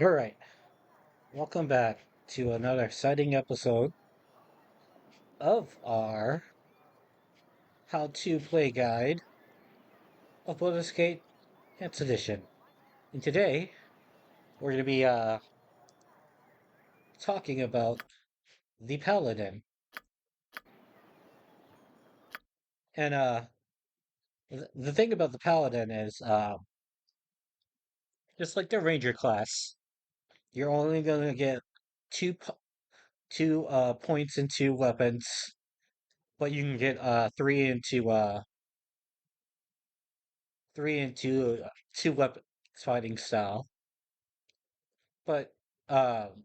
All right, welcome back to another exciting episode of our How to Play Guide of Baldur's Gate 10th Edition. And today we're going to be talking about the Paladin. And the thing about the Paladin is, just like the Ranger class, you're only going to get two points into weapons, but you can get three into two weapons fighting style. But in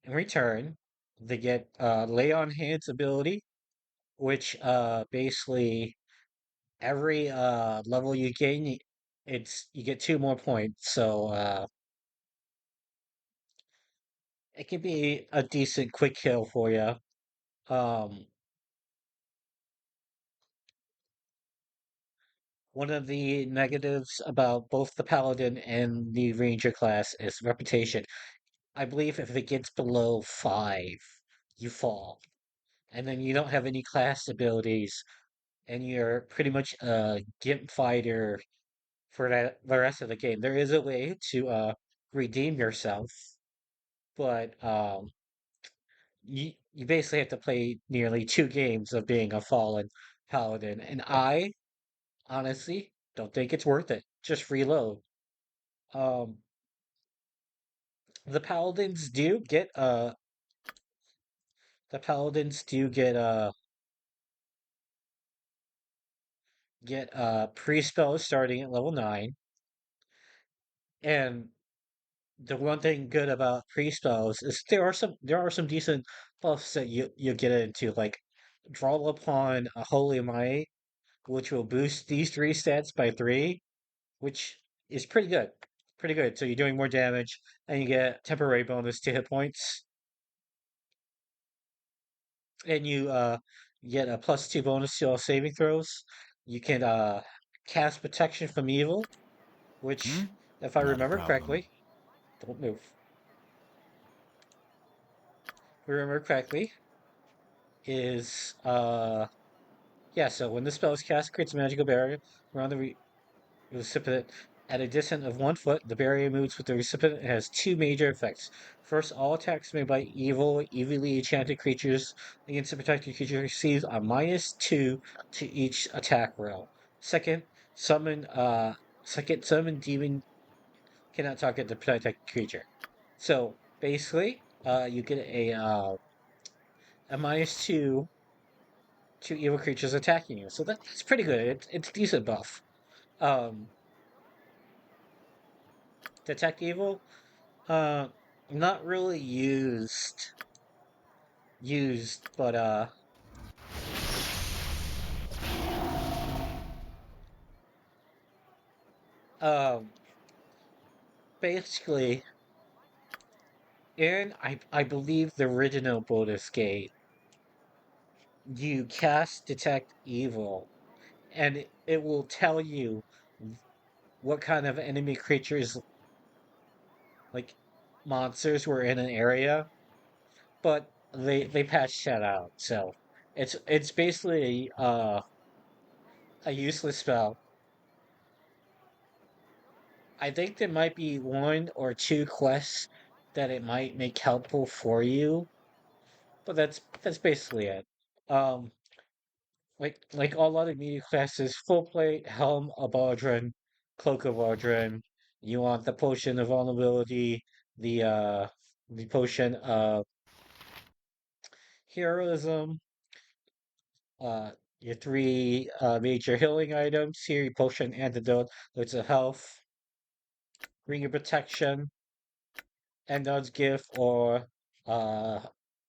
return, they get Lay on Hands ability, which basically every level you gain, you get two more points. So it can be a decent quick kill for you. Um, One of the negatives about both the Paladin and the Ranger class is reputation. I believe if it gets below five, you fall. And then you don't have any class abilities, and you're pretty much a gimp fighter for the rest of the game. There is a way to redeem yourself, but you basically have to play nearly two games of being a fallen paladin, and I honestly don't think it's worth it. Just reload. Um, the paladins do get the paladins do get pre-spells starting at level 9, and the one thing good about pre-spells is there are some decent buffs that you get into, like draw upon a holy might, which will boost these three stats by three, which is pretty good. Pretty good. So you're doing more damage, and you get temporary bonus to hit points, and you get a +2 bonus to all saving throws. You can cast protection from evil, which, if I Not a remember problem. correctly, don't move. If I remember correctly, is yeah, so when the spell is cast, it creates a magical barrier around the recipient at a distance of 1 foot. The barrier moves with the recipient and has two major effects. First, all attacks made by evilly enchanted creatures against the protected creature receives a -2 to each attack roll. Second, summon demon cannot target the protected creature. So basically, you get a -2 to evil creatures attacking you. So that's pretty good. It's decent buff. Um, Detect evil, uh, not really used, but um, basically, in I believe the original Baldur's Gate, you cast detect evil, and it will tell you what kind of enemy creatures, like monsters, were in an area, but they patched that out. So it's basically a useless spell. I think there might be one or two quests that it might make helpful for you, but that's basically it. Um, like a lot of media classes, full plate, helm of Baldrin, cloak of Baldrin. You want the potion of vulnerability, the uh, the potion of heroism, uh, your three major healing items here, your potion antidote, it's a health, ring of protection, Endon's gift, or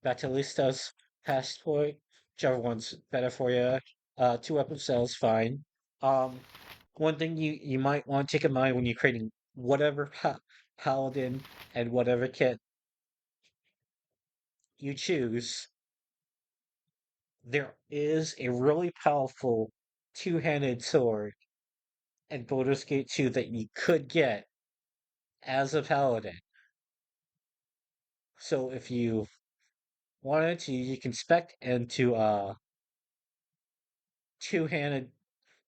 Batalista's passport, whichever one's better for you. Two weapon cells, fine. Um, One thing you might want to take in mind when you're creating whatever paladin and whatever kit you choose, there is a really powerful two-handed sword in Baldur's Gate 2 that you could get as a paladin. So if you wanted to, you can spec into two-handed,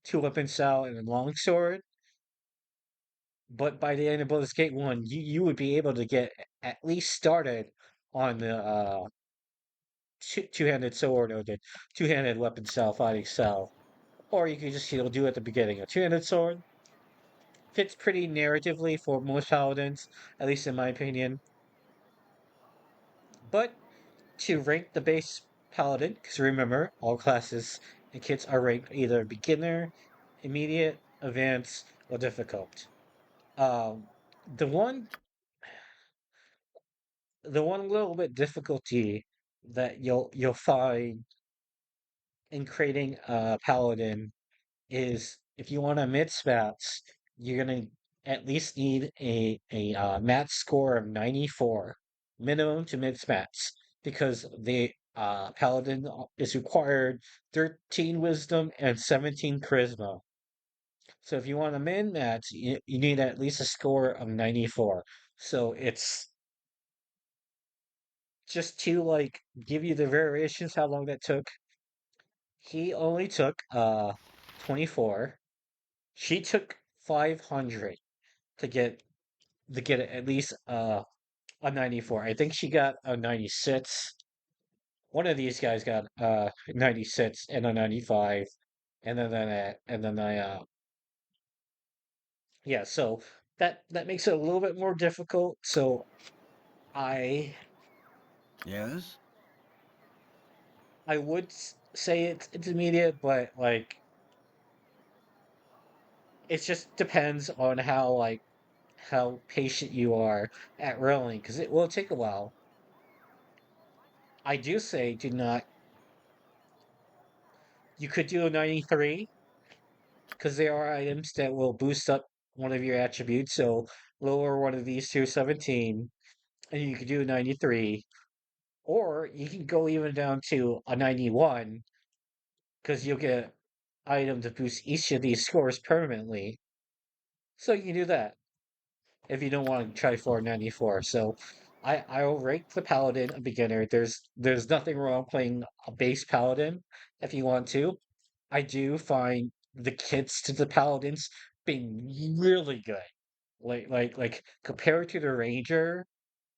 two-weapon style and a longsword. But by the end of Baldur's Gate 1, you would be able to get at least started on the two-handed sword or the two-handed weapon style fighting style. Or you could just do at the beginning. A two-handed sword fits pretty narratively for most paladins, at least in my opinion. But to rank the base paladin, because remember, all classes and kits are ranked either beginner, immediate, advanced, or difficult. Um, the one, the one little bit difficulty that you'll find in creating a paladin is if you want to mid spats, you're gonna at least need a mat score of 94 minimum to mid spats because the paladin is required 13 wisdom and 17 charisma. So if you want to min mats, you need at least a score of 94. So it's just to like give you the variations how long that took. He only took 24. She took 500 to get at least a 94. I think she got a 96. One of these guys got 96 and a 95, and then I yeah. So that makes it a little bit more difficult. So I Yes? I would say it's intermediate, but like it just depends on how patient you are at rolling because it will take a while. I do say do not. You could do a 93 because there are items that will boost up one of your attributes. So lower one of these to 17, and you could do a 93. Or you can go even down to a 91 because you'll get item to boost each of these scores permanently. So you can do that if you don't want to try for 94. So I'll rank the paladin a beginner. There's nothing wrong playing a base paladin if you want to. I do find the kits to the paladins being really good. Like compared to the ranger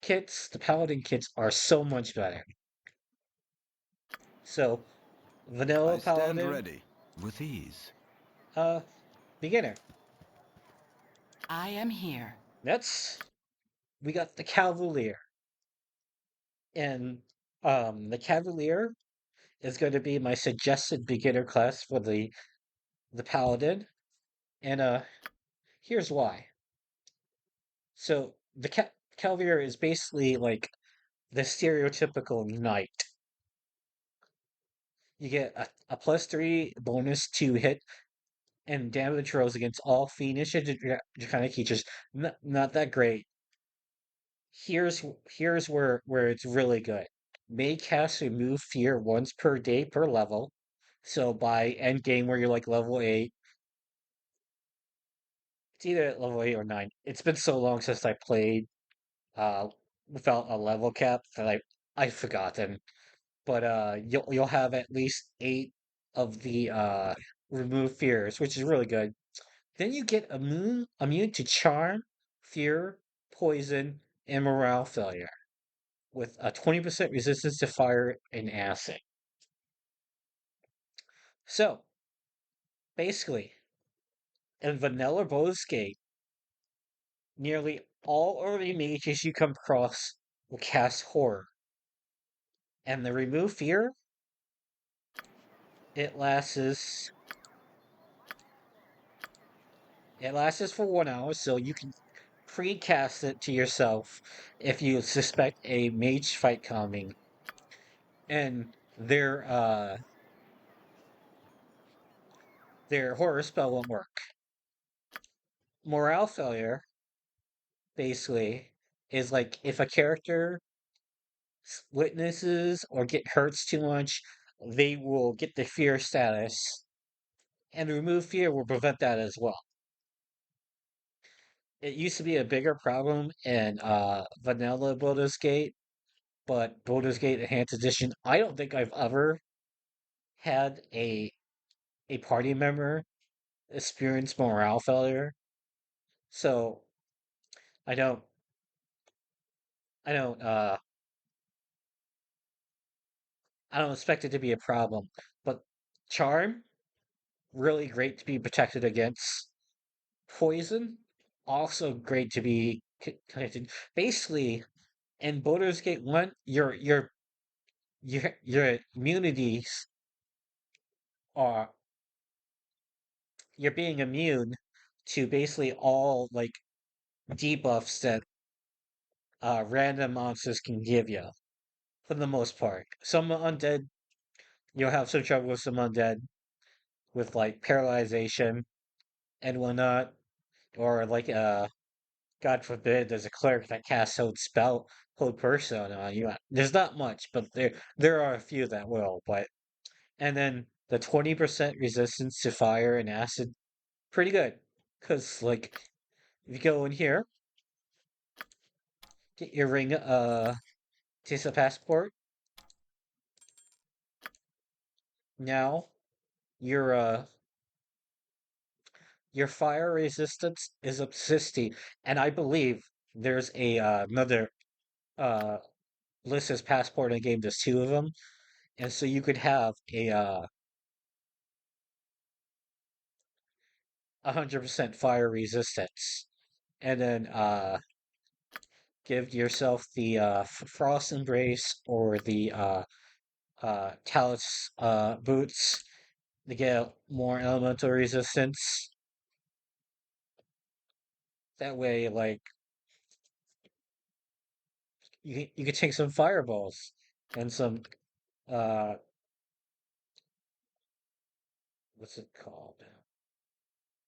kits, the paladin kits are so much better. So vanilla I stand paladin, ready. With ease. uh, beginner. I am here. That's we got the cavalier, and the cavalier is going to be my suggested beginner class for the paladin, and here's why. So the cavalier is basically like the stereotypical knight. You get a +3 bonus to hit and damage rolls against all fiendish and draconic creatures. Not that great. Here's where it's really good. May cast remove fear once per day per level. So by end game where you're like level 8, it's either at level 8 or 9. It's been so long since I played uh without a level cap that I've forgotten. But you'll have at least 8 of the remove fears, which is really good. Then you get immune to charm, fear, poison, and morale failure with a 20% resistance to fire and acid. So basically, in vanilla Baldur's Gate, nearly all early mages you come across will cast horror. And the remove fear, it lasts it lasts for 1 hour, so you can pre-cast it to yourself if you suspect a mage fight coming. And their horror spell won't work. Morale failure, basically, is like if a character witnesses or get hurts too much, they will get the fear status, and remove fear will prevent that as well. it used to be a bigger problem in vanilla Baldur's Gate, but Baldur's Gate Enhanced Edition, I don't think I've ever had a party member experience morale failure. So I don't I don't I don't expect it to be a problem. But charm, really great to be protected against. Poison, also great to be connected. Basically, in Baldur's Gate 1, your immunities are you're being immune to basically all like debuffs that random monsters can give you for the most part. Some undead, you'll have some trouble with some undead with like paralyzation and whatnot, or like God forbid, there's a cleric that casts hold person on you. There's not much, but there are a few that will. But and then the 20% resistance to fire and acid, pretty good. Cause like if you go in here, get your ring, taste of passport. Now your your fire resistance is up 60, and I believe there's a another uh Lys's passport in the game. There's two of them, and so you could have a 100% fire resistance, and then give yourself the frost embrace or the talus boots to get more elemental resistance. That way, like you could take some fireballs and some uh what's it called?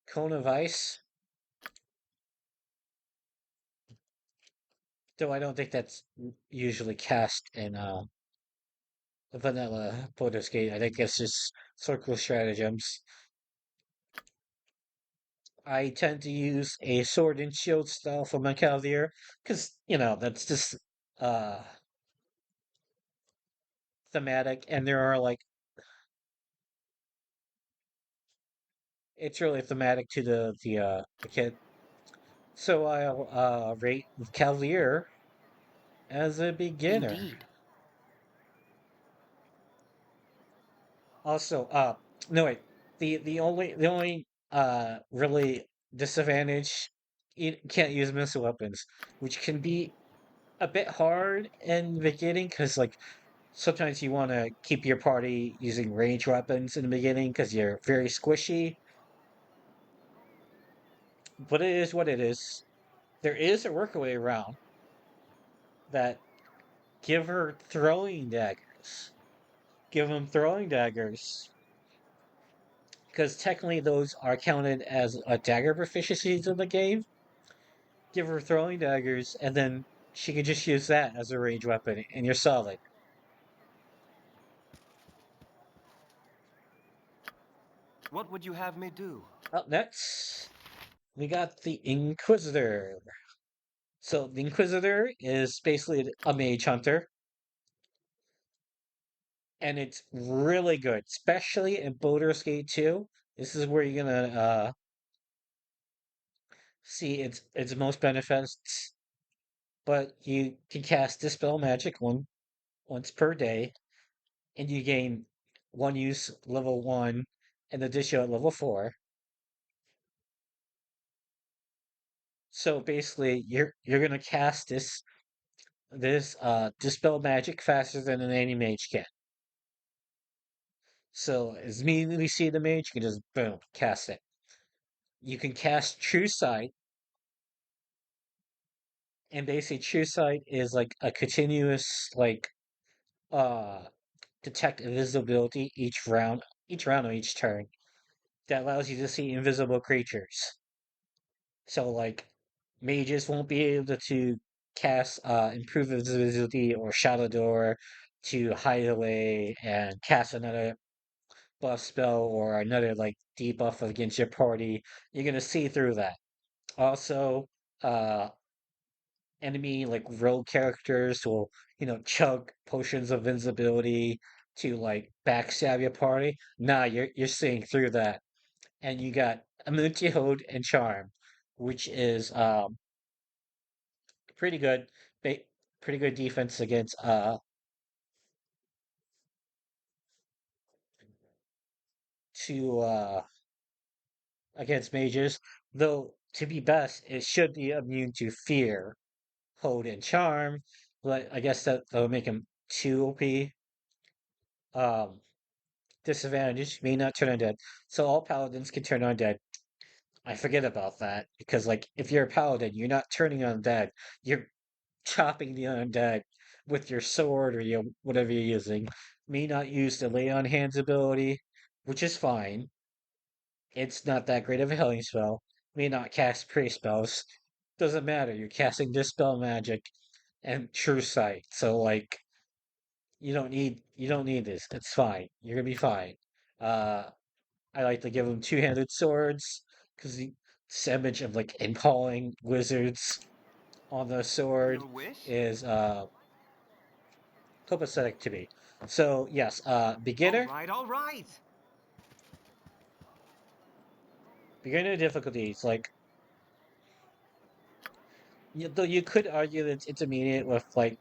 Cone of ice. Though I don't think that's usually cast in vanilla Baldur's Gate. I think it's just circle stratagems. I tend to use a sword and shield style for my cavalier because that's just uh thematic, and there are like it's really thematic to the kid. So I'll rate cavalier as a beginner. Indeed. Also, no wait, the only really disadvantage, you can't use missile weapons, which can be a bit hard in the beginning because like sometimes you want to keep your party using range weapons in the beginning because you're very squishy, but it is what it is. There is a workaway around that give her throwing daggers. Give them throwing daggers because technically those are counted as a dagger proficiencies in the game. Give her throwing daggers, and then she can just use that as a range weapon, and you're solid. What would you have me do? Up next, we got the Inquisitor. So the Inquisitor is basically a mage hunter, and it's really good, especially in Baldur's Gate 2. This is where you're gonna see its most benefits. But you can cast Dispel Magic once per day, and you gain one use level 1 and additional at level 4. So basically, you're gonna cast this Dispel Magic faster than an anti-mage can. So as immediately see the mage, you can just boom, cast it. You can cast True Sight, and basically True Sight is like a continuous like uh detect invisibility each round of each turn. That allows you to see invisible creatures. So like mages won't be able to cast improve invisibility or shadow door to hide away and cast another buff spell or another like debuff against your party. You're gonna see through that. Also, uh enemy like rogue characters will, chug potions of invincibility to like backstab your party. Nah, you're seeing through that. And you got immunity hold and charm, which is pretty good ba- pretty good defense to against mages. Though to be best, it should be immune to fear, hold, and charm. But I guess that'll make him too OP. Um, Disadvantage may not turn undead. So all paladins can turn undead. I forget about that because like if you're a paladin, you're not turning undead. You're chopping the undead with your sword or whatever you're using. May not use the lay on hands ability, which is fine. It's not that great of a healing spell. May not cast pray spells. Doesn't matter. You're casting dispel magic and true sight. So like you don't need this. It's fine. You're gonna be fine. Uh I like to give them two-handed swords because the image of like impaling wizards on the sword Your wish? is copacetic to me. So yes, All beginner, right, all right. beginner difficulties. Like though you could argue that it's intermediate with like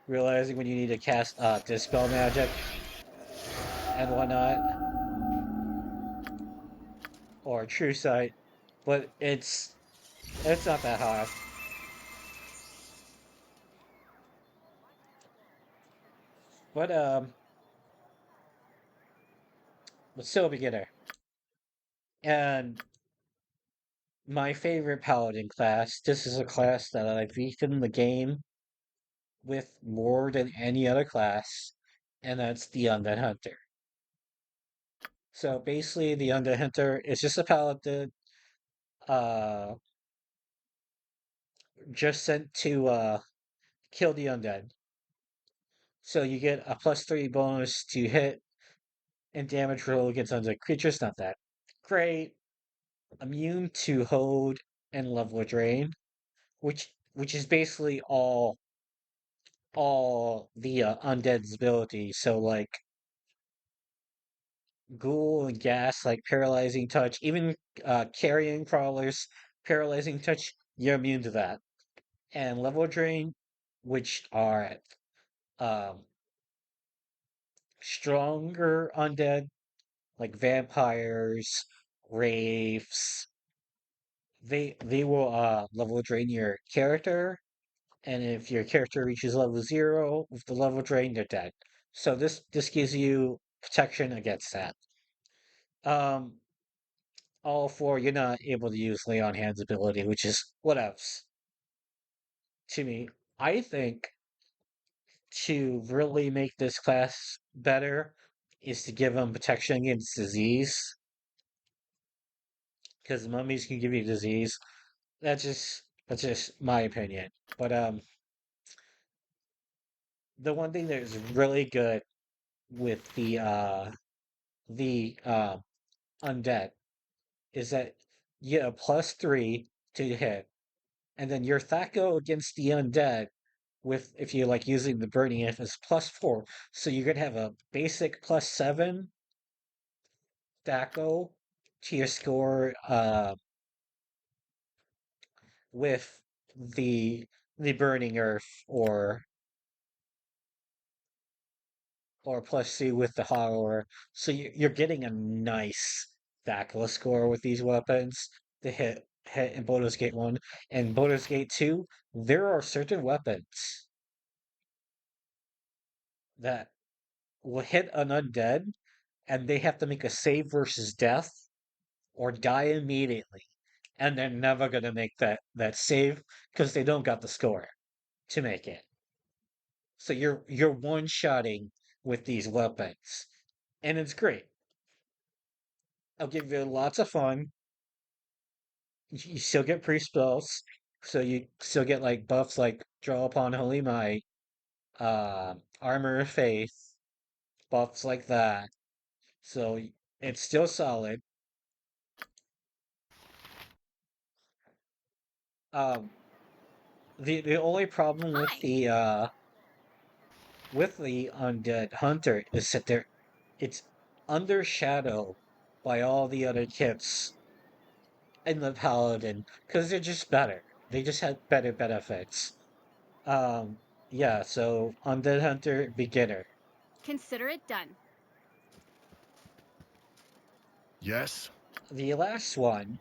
realizing when you need to cast dispel magic and whatnot, or true sight, but it's not that hard. But but still a beginner. And my favorite paladin class. This is a class that I've beaten the game with more than any other class, and that's the Undead Hunter. So basically, the Undead Hunter is just a paladin, uh, just sent to kill the undead. So you get a +3 bonus to hit and damage roll against undead creatures. Not that great. Immune to hold and level drain, which is basically all the undead's abilities. So like ghoul and gas, like paralyzing touch, even carrying crawlers, paralyzing touch, you're immune to that. And level drain, which are um, stronger undead, like vampires, wraiths, they will level drain your character, and if your character reaches level 0 with the level drain, they're dead. So this gives you protection against that. Um, all four, you're not able to use lay on hands ability, which is what else to me. I think to really make this class better is to give them protection against disease, because mummies can give you disease. That's just my opinion. But the one thing that is really good with the undead is that you get a +3 to hit, and then your THAC0 against the undead with if you like using the burning if is +4. So you're gonna have a basic +7 THAC0 to your score with the the burning earth or +2 with the horror. So you're getting a nice THAC0 score with these weapons to hit in Baldur's Gate 1 and Baldur's Gate 2. There are certain weapons that will hit an undead and they have to make a save versus death or die immediately. And they're never gonna make that save because they don't got the score to make it. So you're one-shotting with these weapons. And it's great. I'll give you lots of fun. You still get pre-spells. So you still get like buffs like draw upon holy might, armor of faith, buffs like that. So it's still solid. Um, the only problem Hi. with the undead hunter is that it's undershadowed by all the other kits in the paladin because they're just better. They just have better benefits. Um, yeah. So undead hunter beginner. Consider it done. Yes? The last one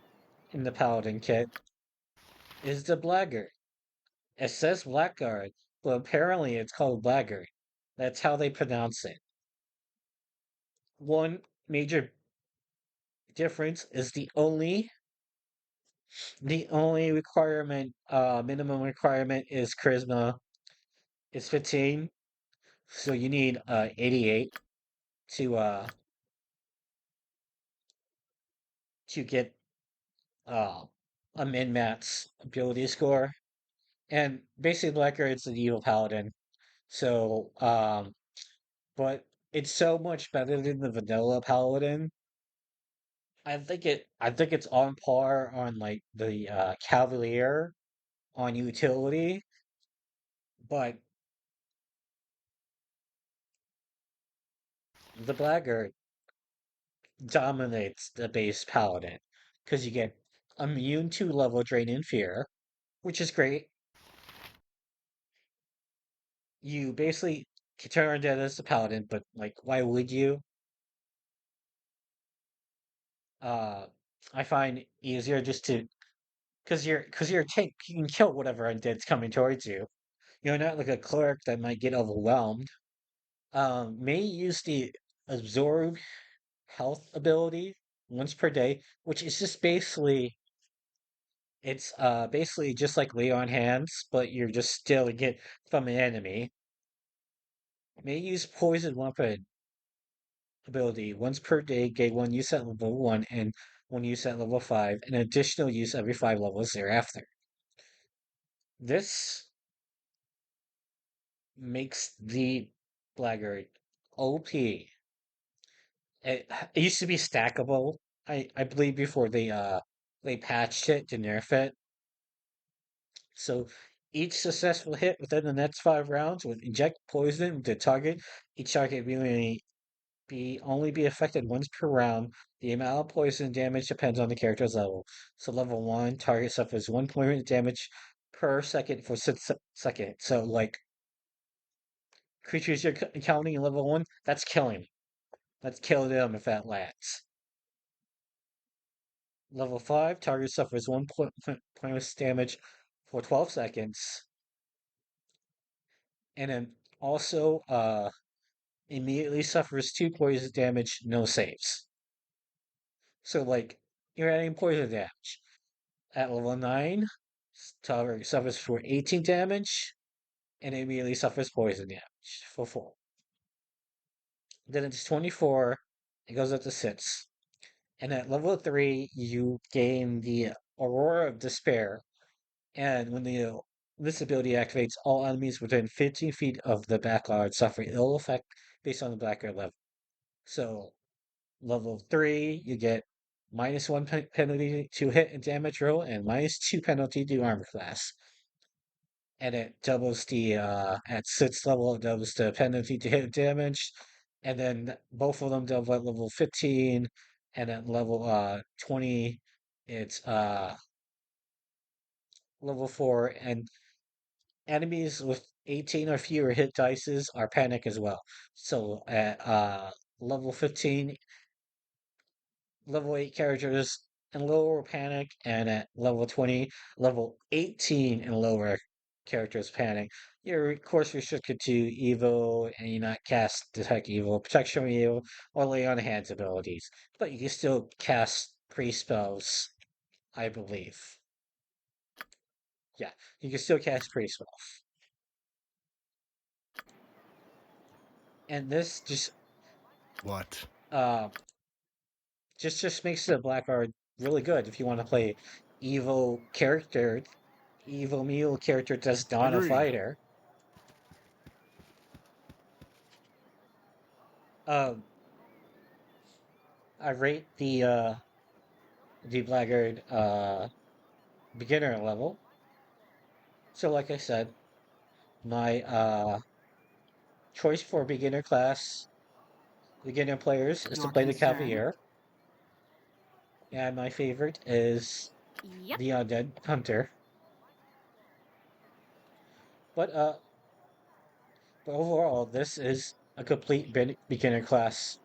in the paladin kit is the blackguard. It says blackguard, but apparently it's called blackguard. That's how they pronounce it. One major difference is the only requirement, minimum requirement is charisma is 15, so you need 88 to uh to get uh a min-max ability score. And basically Blacker it's an evil paladin. So but it's so much better than the vanilla paladin. I think it's on par on like the Cavalier on utility, but the Blackguard dominates the base paladin because you get immune to level drain and fear, which is great. You basically can turn dead as the paladin, but like, why would you? Uh, I find easier just to because you're take you can kill whatever undead's coming towards you. You're not like a cleric that might get overwhelmed. May use the absorb health ability once per day, which is just basically just like lay on hands, but you're just stealing it from an enemy. May use poison weapon ability once per day, gain one use at level 1 and one use at level 5, and additional use every 5 levels thereafter. This makes the Blackguard OP. It used to be stackable, I believe before they patched it to nerf it. So each successful hit within the next 5 rounds would inject poison into the target. Each target will only be affected once per round. The amount of poison damage depends on the character's level. So level 1, target suffers 1 point of damage per second for 6 seconds. So like creatures you're encountering in level 1, that's killing. That's killing them if that lands. Level 5, target suffers 1 point of damage for 12 seconds. And then also immediately suffers 2 poison damage, no saves. So like you're adding poison damage. At level 9, target suffers for 18 damage and immediately suffers poison damage for 4. Then it's 24, it goes up to 6. And at level 3, you gain the Aurora of Despair. And when this ability activates, all enemies within 15 feet of the Blackguard suffer ill effect based on the Blackguard level. So level 3, you get -1 penalty to hit and damage roll, and -2 penalty to armor class. And it doubles at 6th level, it doubles the penalty to hit and damage. And then both of them double at level 15. And at level 20, it's level 4. And enemies with 18 or fewer hit dices are panic as well. So at level 15, level 8 characters and lower panic, and at level 20, level 18 and lower characters panic. You're of course restricted to evil, and you not cast detect evil, protection from evil, or lay on hands abilities. But you can still cast pre spells, I believe. Yeah, you can still cast pre spells. And this What? uh just makes the Blackguard really good if you want to play evil character, evil mule character that's not a Agreed. fighter. Um, I rate the Blackguard beginner level. So like I said, my choice for beginner players is to Your play the concern? Cavalier, and my favorite is Yep. the Undead Hunter. But but overall, this is a complete beginner class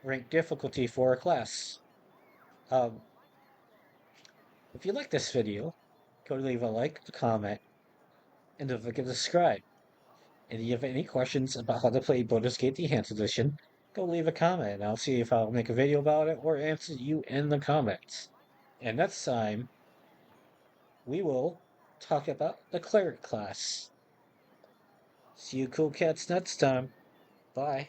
rank difficulty for a class. Um, if you like this video, go leave a like, a comment, and don't forget to subscribe. And if you have any questions about how to play Baldur's Gate the Enhanced Edition, go leave a comment, and I'll see if I'll make a video about it or answer you in the comments. And next time, we will talk about the Cleric class. See you cool cats next time. Bye.